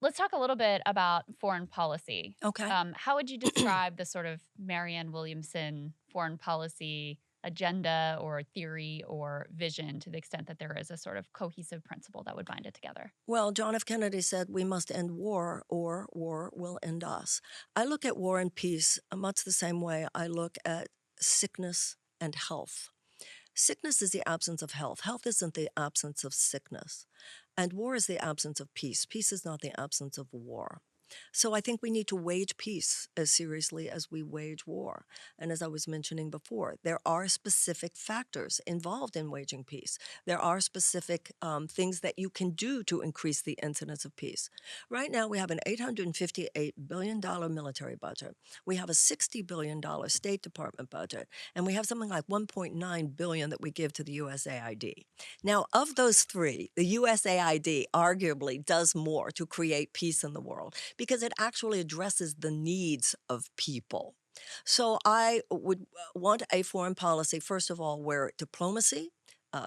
Let's talk a little bit about foreign policy. Okay. How would you describe the sort of Marianne Williamson foreign policy agenda or theory or vision to the extent that there is a sort of cohesive principle that would bind it together? Well, John F. Kennedy said we must end war or war will end us. I look at war and peace much the same way I look at sickness and health. Sickness is the absence of health. Health isn't the absence of sickness. And war is the absence of peace. Peace is not the absence of war. So I think we need to wage peace as seriously as we wage war. And as I was mentioning before, there are specific factors involved in waging peace. There are specific things that you can do to increase the incidence of peace. Right now, we have an $858 billion military budget. We have a $60 billion State Department budget. And we have something like $1.9 billion that we give to the USAID. Now, of those three, the USAID arguably does more to create peace in the world because it actually addresses the needs of people. So I would want a foreign policy, first of all, where diplomacy,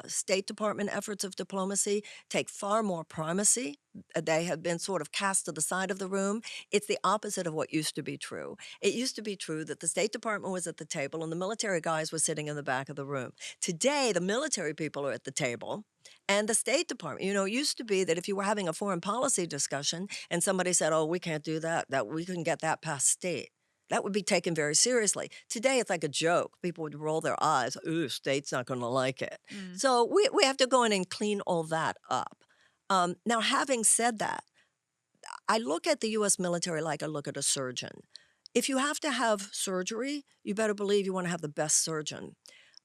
State Department efforts of diplomacy take far more primacy. They have been sort of cast to the side of the room. It's the opposite of what used to be true. It used to be true that the State Department was at the table and the military guys were sitting in the back of the room. Today, the military people are at the table and the State Department. It used to be that if you were having a foreign policy discussion and somebody said, oh, we can't do that, that we couldn't get that past state, that would be taken very seriously. Today, it's like a joke. People would roll their eyes. Ooh, state's not going to like it. Mm. So we have to go in and clean all that up. Now, having said that, I look at the U.S. military like I look at a surgeon. If you have to have surgery, you better believe you want to have the best surgeon.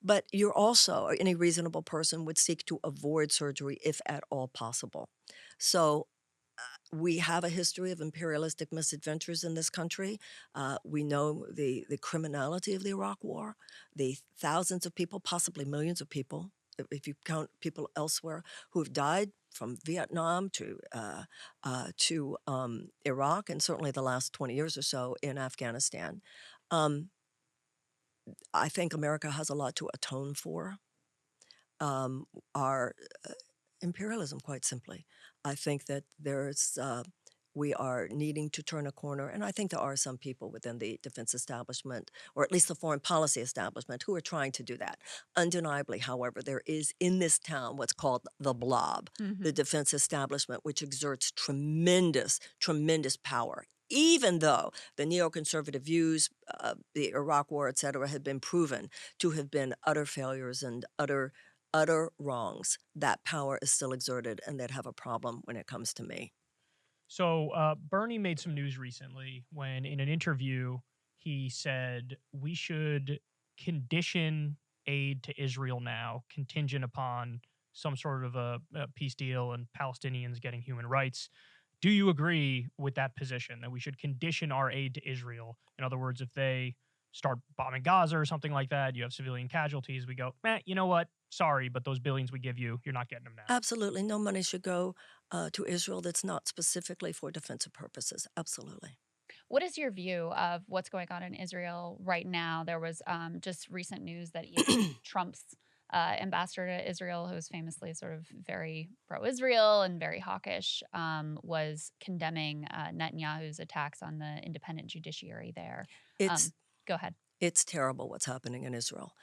But you're also, any reasonable person would seek to avoid surgery if at all possible. So we have a history of imperialistic misadventures in this country. We know the criminality of the Iraq War, the thousands of people, possibly millions of people, if you count people elsewhere, who have died from Vietnam to Iraq, and certainly the last 20 years or so in Afghanistan. Um, I think America has a lot to atone for. Our imperialism, quite simply. I think that we are needing to turn a corner, and I think there are some people within the defense establishment, or at least the foreign policy establishment, who are trying to do that. Undeniably, however, there is in this town what's called the blob, the Mhm. defense establishment, which exerts tremendous, tremendous power. Even though the neoconservative views, the Iraq War, et cetera, had been proven to have been utter failures and utter wrongs, that power is still exerted, and they'd have a problem when it comes to me. So Bernie made some news recently when, in an interview, he said we should condition aid to Israel now, contingent upon some sort of a peace deal and Palestinians getting human rights. Do you agree with that position that we should condition our aid to Israel? In other words, if they start bombing Gaza or something like that, you have civilian casualties. We go, you know what? Sorry, but those billions we give you, you're not getting them now. Absolutely, no money should go to Israel that's not specifically for defensive purposes. Absolutely. What is your view of what's going on in Israel right now? There was just recent news that even Trump's ambassador to Israel, who is famously sort of very pro Israel and very hawkish, was condemning Netanyahu's attacks on the independent judiciary there. It's Um, Go ahead. It's terrible what's happening in Israel.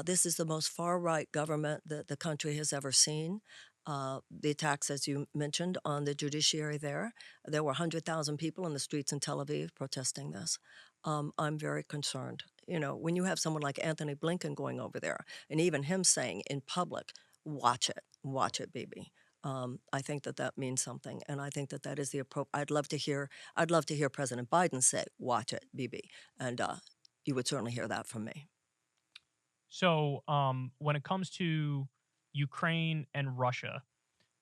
This is the most far-right government that the country has ever seen. The attacks, as you mentioned, on the judiciary there were 100,000 people in the streets in Tel Aviv protesting this. I'm very concerned. When you have someone like Anthony Blinken going over there, and even him saying in public, watch it, baby. I think that means something, and I think that is the appropriate. I'd love to hear President Biden say, "Watch it, BB," and you would certainly hear that from me. So, when it comes to Ukraine and Russia,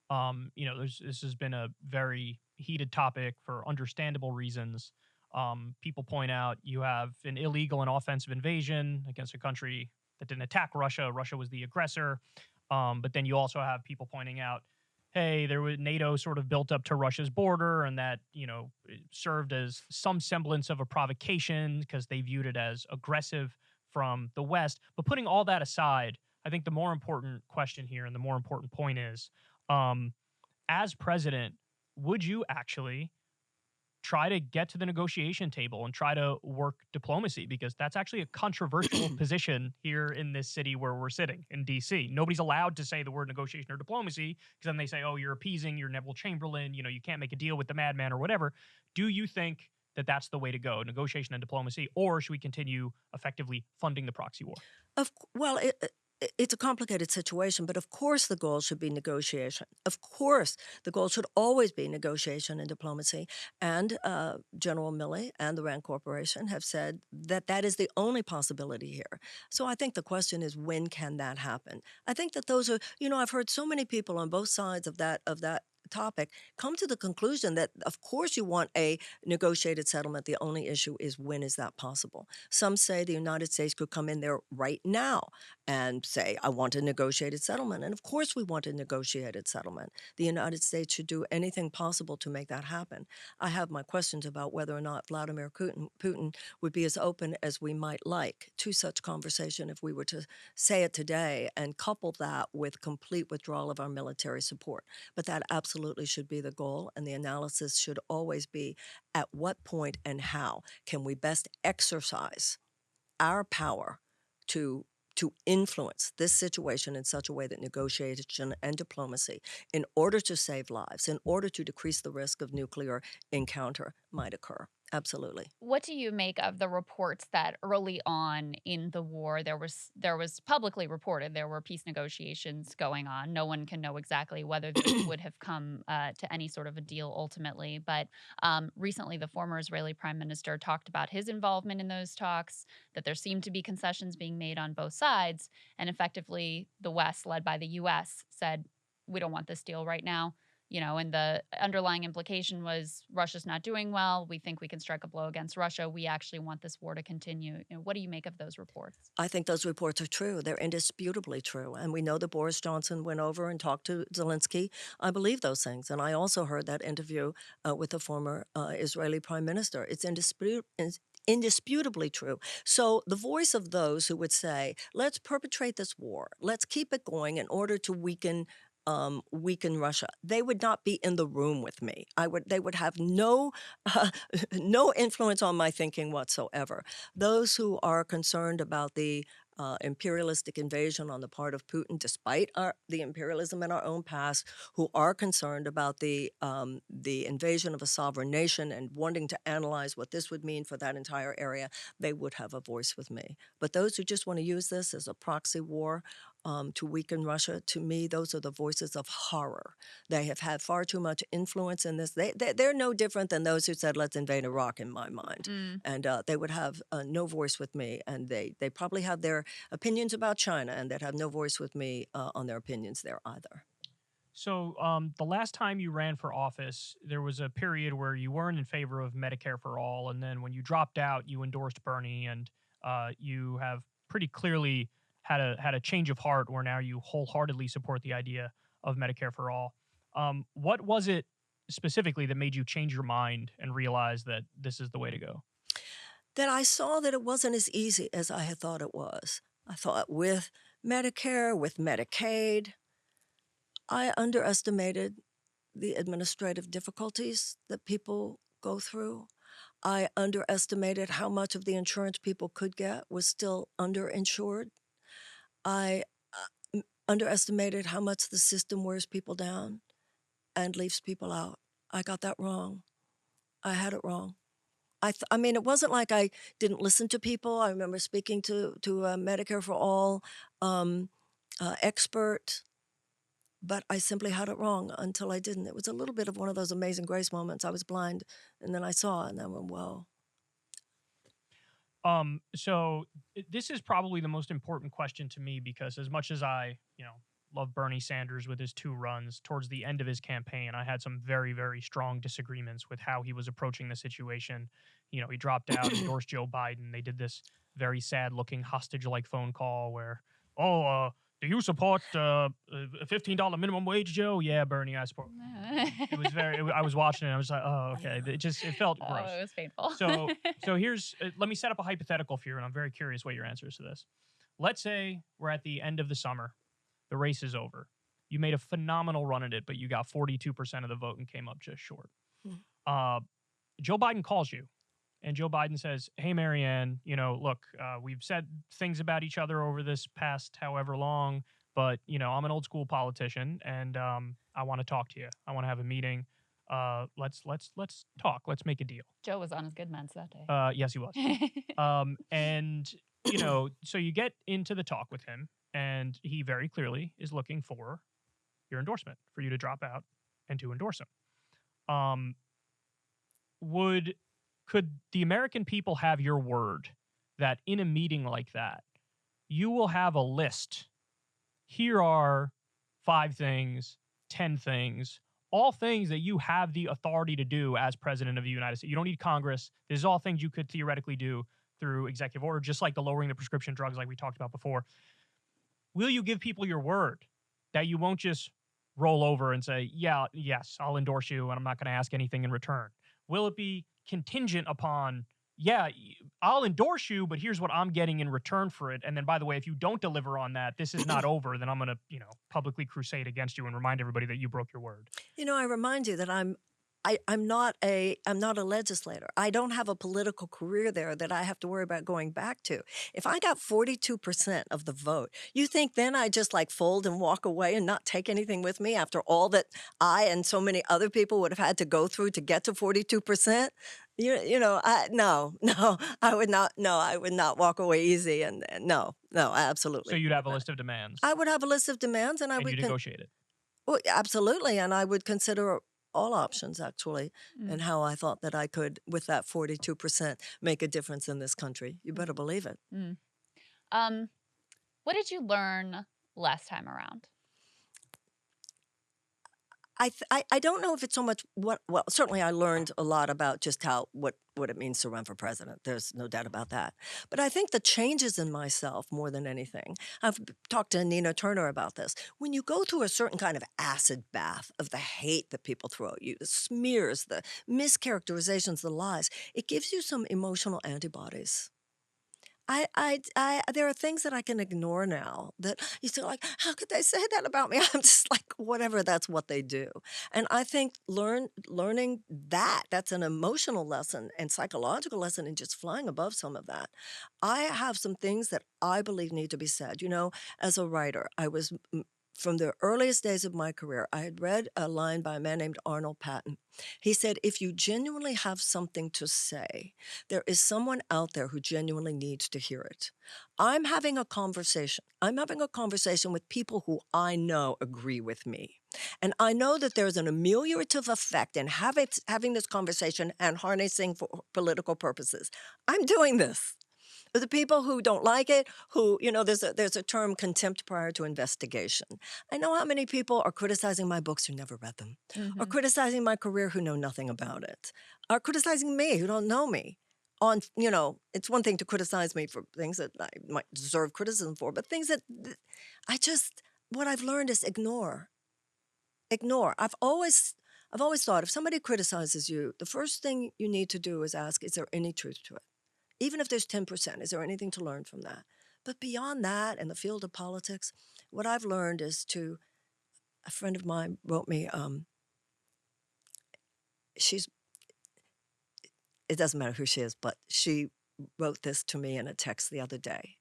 this has been a very heated topic for understandable reasons. People point out you have an illegal and offensive invasion against a country that didn't attack Russia. Russia was the aggressor. But then you also have people pointing out, hey, there was NATO sort of built up to Russia's border, and that it served as some semblance of a provocation because they viewed it as aggressive from the West. But putting all that aside, I think the more important question here and the more important point is, as president, would you actually try to get to the negotiation table and try to work diplomacy, because that's actually a controversial position here in this city where we're sitting in DC. Nobody's allowed to say the word negotiation or diplomacy, because then they say, oh, you're appeasing, you're Neville Chamberlain, you can't make a deal with the madman or whatever. Do you think that that's the way to go, negotiation and diplomacy, or should we continue effectively funding the proxy war? Well, it's a complicated situation, but of course the goal should be negotiation. Of course, the goal should always be negotiation and diplomacy. And General Milley and the Rand Corporation have said that that is the only possibility here. So I think the question is, when can that happen? I think that those are, I've heard so many people on both sides of that topic come to the conclusion that of course you want a negotiated settlement. The only issue is, when is that possible? Some say the United States could come in there right now and say, I want a negotiated settlement. And of course we want a negotiated settlement. The United States should do anything possible to make that happen. I have my questions about whether or not Vladimir Putin would be as open as we might like to such conversation if we were to say it today and couple that with complete withdrawal of our military support. But that absolutely should be the goal, and the analysis should always be, at what point and how can we best exercise our power to influence this situation in such a way that negotiation and diplomacy, in order to save lives, in order to decrease the risk of nuclear encounter, might occur. Absolutely. What do you make of the reports that early on in the war there was publicly reported there were peace negotiations going on? No one can know exactly whether this would have come to any sort of a deal ultimately, but recently the former Israeli prime minister talked about his involvement in those talks, that there seemed to be concessions being made on both sides, and effectively the West, led by the U.S., said, we don't want this deal right now. And the underlying implication was, Russia's not doing well. We think we can strike a blow against Russia. We actually want this war to continue. What do you make of those reports? I think those reports are true. They're indisputably true. And we know that Boris Johnson went over and talked to Zelensky. I believe those things. And I also heard that interview with the former Israeli prime minister. It's indisputably true. So the voice of those who would say, let's perpetrate this war, let's keep it going in order to weaken Russia, they would not be in the room with me. They would have no influence on my thinking whatsoever. Those who are concerned about the imperialistic invasion on the part of Putin, despite the imperialism in our own past, who are concerned about the invasion of a sovereign nation and wanting to analyze what this would mean for that entire area, they would have a voice with me. But those who just want to use this as a proxy war to weaken Russia, to me, those are the voices of horror. They have had far too much influence in this. They're no different than those who said, let's invade Iraq, in my mind. And they would have no voice with me. And they probably have their opinions about China, and they'd have no voice with me on their opinions there either. So the last time you ran for office, there was a period where you weren't in favor of Medicare for all. And then when you dropped out, you endorsed Bernie, and you have pretty clearly had a change of heart where now you wholeheartedly support the idea of Medicare for all. What was it specifically that made you change your mind and realize that this is the way to go? That I saw that it wasn't as easy as I had thought it was. I thought with Medicare, with Medicaid, I underestimated the administrative difficulties that people go through. I underestimated how much of the insurance people could get was still underinsured. I underestimated how much the system wears people down and leaves people out. I got that wrong. I had it wrong. I mean, it wasn't like I didn't listen to people. I remember speaking to a Medicare for All expert, but I simply had it wrong until I didn't. It was a little bit of one of those Amazing Grace moments. I was blind, and then I saw, and I went, whoa. So this is probably the most important question to me, because as much as I, love Bernie Sanders with his 2 runs, towards the end of his campaign, I had some very, very strong disagreements with how he was approaching the situation. He dropped out, endorsed Joe Biden. They did this very sad-looking hostage-like phone call where, do you support a $15 minimum wage, Joe? Yeah, Bernie, I support. It was I was watching it, and I was like, oh, okay. It felt gross. Oh, it was painful. So here's, let me set up a hypothetical for you, and I'm very curious what your answer is to this. Let's say we're at the end of the summer. The race is over. You made a phenomenal run at it, but you got 42% of the vote and came up just short. Joe Biden calls you, and Joe Biden says, "Hey, Marianne, look, we've said things about each other over this past however long, but I'm an old school politician, and I want to talk to you. I want to have a meeting. Let's talk. Let's make a deal." Joe was on his good meds that day. Yes, he was. And so you get into the talk with him, and he very clearly is looking for your endorsement, for you to drop out and to endorse him. Would Could the American people have your word that in a meeting like that, you will have a list? Here are 5 things, 10 things, all things that you have the authority to do as president of the United States. You don't need Congress. This is all things you could theoretically do through executive order, just like the lowering the prescription drugs, like we talked about before. Will you give people your word that you won't just roll over and say, yeah, yes, I'll endorse you and I'm not going to ask anything in return? Will it be contingent upon, yeah, I'll endorse you, but here's what I'm getting in return for it. And then, by the way, if you don't deliver on that, this is not over. Then I'm going to, publicly crusade against you and remind everybody that you broke your word. I remind you that I'm not a legislator. I don't have a political career there that I have to worry about going back to. If I got 42% of the vote, you think then I just like fold and walk away and not take anything with me after all that I and so many other people would have had to go through to get to 42%? No, I would not. No, I would not walk away easy. And no, So absolutely. you'd have a list of demands I would have a list of demands, and I and you would negotiate it. well, absolutely, and I would consider all options actually, and Mm, how I thought that I could, with that 42%, make a difference in this country. You mm, better believe it. mm. Um, what did you learn last time around? I don't know if it's so much well, certainly I learned a lot about just what it means to run for president. There's no doubt about that. But I think the changes in myself more than anything. I've talked to Nina Turner about this. When you go through a certain kind of acid bath of the hate that people throw at you, the smears, the mischaracterizations, the lies, it gives you some emotional antibodies. There are things that I can ignore now that you say, like, how could they say that about me? I'm just like, whatever, that's what they do. And I think learning that's an emotional lesson and psychological lesson, and just flying above some of that. I have some things that I believe need to be said. As a writer, from the earliest days of my career, I had read a line by a man named Arnold Patton. He said, if you genuinely have something to say, there is someone out there who genuinely needs to hear it. I'm having a conversation. I'm having a conversation with people who I know agree with me. And I know that there's an ameliorative effect in having this conversation and harnessing for political purposes. I'm doing this. The people who don't like it, there's a term, contempt prior to investigation. I know how many people are criticizing my books who never read them, or Hmm. criticizing my career who know nothing about it, are criticizing me who don't know me. It's one thing to criticize me for things that I might deserve criticism for, but things that what I've learned is ignore. Ignore. I've always thought if somebody criticizes you, the first thing you need to do is ask, is there any truth to it? Even if there's 10%, is there anything to learn from that? But beyond that, in the field of politics, what I've learned is a friend of mine wrote me, she's, it doesn't matter who she is, but she wrote this to me in a text the other day.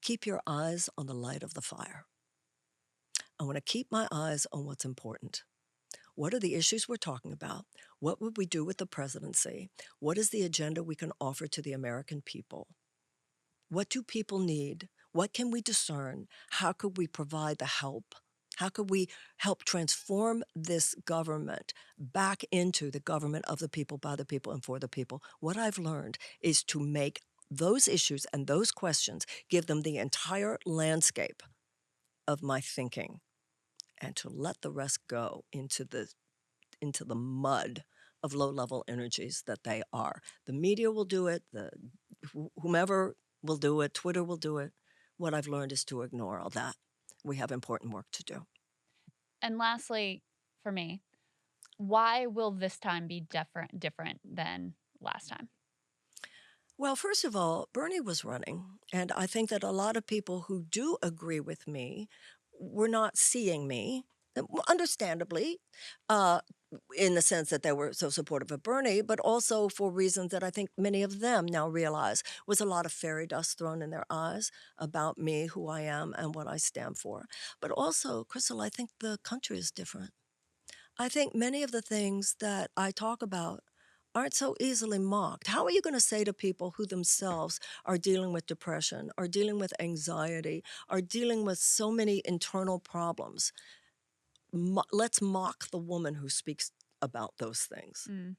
Keep your eyes on the light of the fire. I want to keep my eyes on what's important. What are the issues we're talking about? What would we do with the presidency? What is the agenda we can offer to the American people? What do people need? What can we discern? How could we provide the help? How could we help transform this government back into the government of the people, by the people, and for the people? What I've learned is to make those issues and those questions, give them the entire landscape of my thinking, and to let the rest go into the mud of low-level energies that they are. The media will do it, whomever will do it, Twitter will do it. What I've learned is to ignore all that. We have important work to do. And lastly, for me, why will this time be different than last time? Well, first of all, Bernie was running, and I think that a lot of people who do agree with me were not seeing me understandably, uh, in the sense that they were so supportive of Bernie, but also for reasons that I think many of them now realize was a lot of fairy dust thrown in their eyes about me, who I am, and what I stand for. But also, Krystal, I think the country is different. I think many of the things that I talk about aren't so easily mocked. How are you going to say to people who themselves are dealing with depression, are dealing with anxiety, are dealing with so many internal problems? Let's mock the woman who speaks about those things. Mm.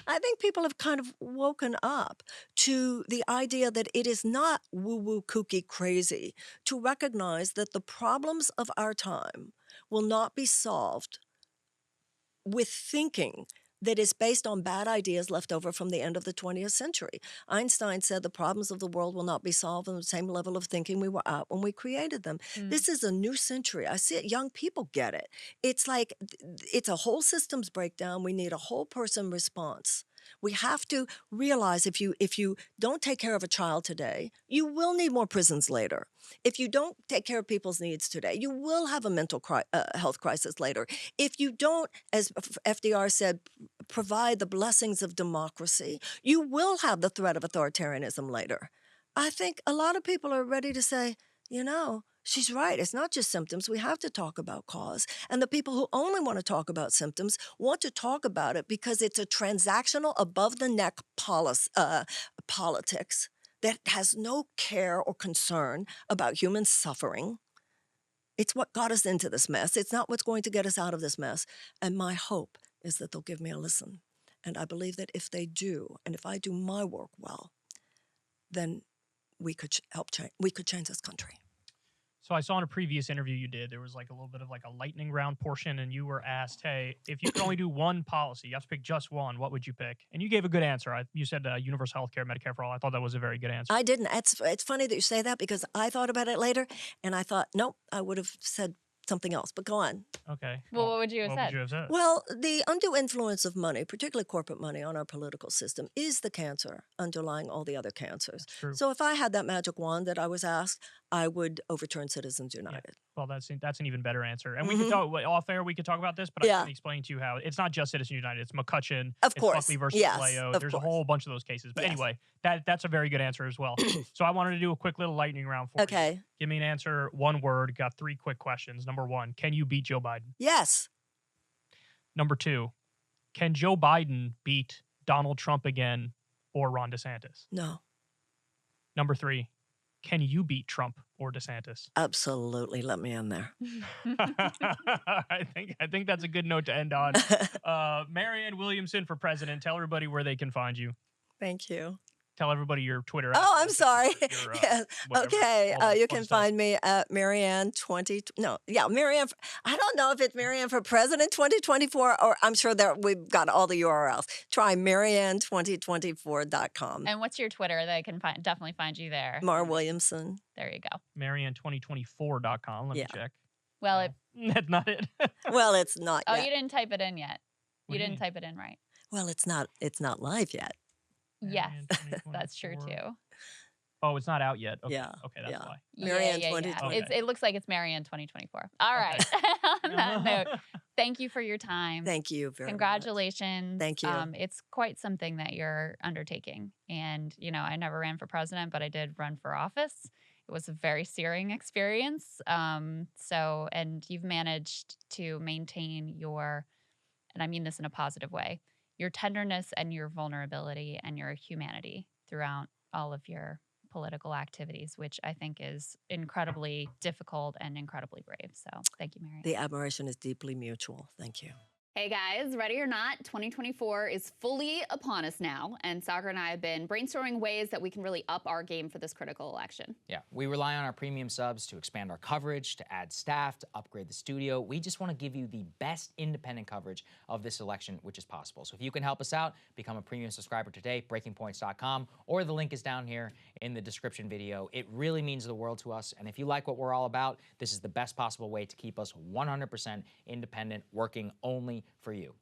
I think people have kind of woken up to the idea that it is not woo woo kooky crazy to recognize that the problems of our time will not be solved with thinking that is based on bad ideas left over from the end of the 20th century. Einstein said the problems of the world will not be solved on the same level of thinking we were at when we created them. Mm. This is a new century. I see it. Young people get it. It's like it's a whole systems breakdown. We need a whole person response. We have to realize if you don't take care of a child today, you will need more prisons later. If you don't take care of people's needs today, you will have a mental health crisis later. If you don't, as FDR said, provide the blessings of democracy, you will have the threat of authoritarianism later. I think a lot of people are ready to say, she's right. It's not just symptoms. We have to talk about cause. And the people who only want to talk about symptoms want to talk about it because it's a transactional, above-the-neck politics that has no care or concern about human suffering. It's what got us into this mess. It's not what's going to get us out of this mess. And my hope is that they'll give me a listen. And I believe that if they do, and if I do my work well, then we could we could change this country. So I saw in a previous interview you did, there was like a little bit of like a lightning round portion, and you were asked, hey, if you could only do one policy, you have to pick just one, what would you pick? And you gave a good answer. You said universal health care, Medicare for all. I thought that was a very good answer. I didn't. It's funny that you say that because I thought about it later, and I thought, nope, I would have said something else, but go on. Okay. Well, what would you have said? Well, the undue influence of money, particularly corporate money, on our political system is the cancer underlying all the other cancers. That's true. So if I had that magic wand that I was asked, I would overturn Citizens United. Yeah. Well, that's an even better answer. And we could talk off air. We could talk about this, but I can explain to you how it's not just Citizens United. It's McCutcheon. Of it's course. Buckley versus Leo. There's a whole bunch of those cases. But anyway, that's a very good answer as well. So I wanted to do a quick little lightning round for you. Give me an answer, one word. Got 3 quick questions. Number 1, can you beat Joe Biden? Yes. Number 2, can Joe Biden beat Donald Trump again or Ron DeSantis? No. Number 3, can you beat Trump or DeSantis? Absolutely. Let me in there. I think that's a good note to end on. Marianne Williamson for president. Tell everybody where they can find you. Thank you. Tell everybody your Twitter. Oh, I'm sorry. Yes. Okay. You can find me at Marianne 20. No, yeah, Marianne. I don't know if it's Marianne for President 2024, or I'm sure that we've got all the URLs. Try Marianne2024.com. And what's your Twitter? That I can definitely find you there. Mar Williamson. There you go. Marianne2024.com. Let me check. Well, that's not it. Well, it's not Oh, yet. you didn't type it in yet. What You do you didn't mean? type it in right. Well, it's not live yet. Yes, Marianne that's true 2024. too. Oh, it's not out yet. Okay. Yeah, Okay, that's why. Marianne yeah. 2020. It looks like it's Marianne 2024. All right. On that note, thank you for your time. Thank you very much. Congratulations. Thank you. It's quite something that you're undertaking. And, I never ran for president, but I did run for office. It was a very searing experience. And you've managed to maintain and I mean this in a positive way, your tenderness and your vulnerability and your humanity throughout all of your political activities, which I think is incredibly difficult and incredibly brave. So thank you, Marianne. The admiration is deeply mutual. Thank you. Hey guys, ready or not, 2024 is fully upon us now, and Sagar and I have been brainstorming ways that we can really up our game for this critical election. Yeah, we rely on our premium subs to expand our coverage, to add staff, to upgrade the studio. We just want to give you the best independent coverage of this election, which is possible. So if you can help us out, become a premium subscriber today, breakingpoints.com, or the link is down here in the description video. It really means the world to us, and if you like what we're all about, this is the best possible way to keep us 100% independent, working only for you.